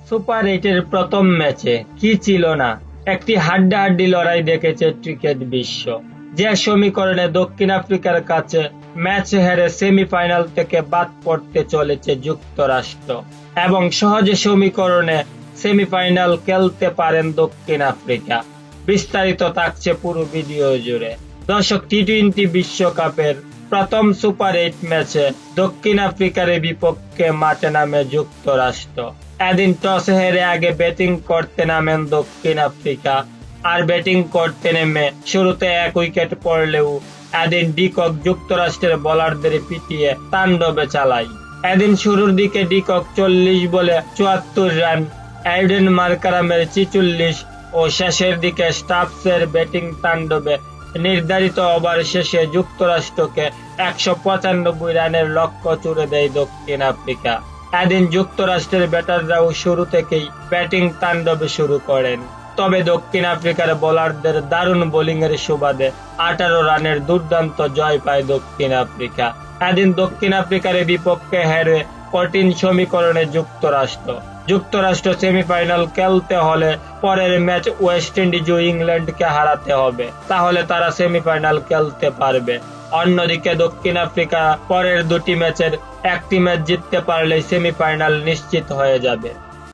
Super 8-এর প্রথম ম্যাচে কি ছিল না, একটি হাড্ডাহাড্ডি লড়াই দেখেছে ক্রিকেট বিশ্ব। যে সমীকরণে দক্ষিণ আফ্রিকার কাছে ম্যাচ হেরে সেমিফাইনাল থেকে বাদ পড়তে চলেছে যুক্তরাষ্ট্র, এবং সহজ সমীকরণে সেমিফাইনাল খেলতে পারেন দক্ষিণ আফ্রিকা। বিস্তারিত থাকছে পুরো ভিডিও জুড়ে। দর্শক, টি-20 বিশ্বকাপের প্রথম সুপার 8 ম্যাচে দক্ষিণ আফ্রিকার বিপক্ষে মাঠে নামে যুক্তরাষ্ট্র। এদিন টস হেরে আগে ব্যাটিং করতে নামেন দক্ষিণ আফ্রিকা, আর ব্যাটিং করতে নেমে শুরুতে 1 উইকেট পড়লেও এদিন ডিকক যুক্তরাষ্ট্রের বোলারদের পিটিয়ে তাণ্ডবে চালায়। এদিন শুরুর দিকে ডিকক 40 বলে 74 রান, এডেন মার্কারামের 46 ও শেষের দিকে স্টাফসের ব্যাটিং তাণ্ডবে নির্ধারিত ওভার শেষে যুক্তরাষ্ট্রকে 195 রানের লক্ষ্য ছুড়ে দেয় দক্ষিণ আফ্রিকা। এদিন যুক্তরাষ্ট্রের ব্যাটাররাও শুরু থেকেই ব্যাটিং তাণ্ডবে শুরু করেন, তবে দক্ষিণ আফ্রিকার বোলারদের দারুণ বোলিংয়ের সুবাদে 18 রানের দুর্দান্ত জয় পায় দক্ষিণ আফ্রিকা। এদিন দক্ষিণ আফ্রিকার বিপক্ষে হেরে কঠিন সমীকরণে যুক্তরাষ্ট্র সেমিফাইনাল খেলতে হলে পরের ম্যাচ ওয়েস্ট ইন্ডিজ ও ইংল্যান্ডকে হারাতে হবে, তাহলে তারা সেমিফাইনাল খেলতে পারবে। অন্যদিকে দক্ষিণ আফ্রিকা পরের 2টি ম্যাচের একটি ম্যাচ জিততে পারলে সেমিফাইনাল নিশ্চিত হয়ে যাবে।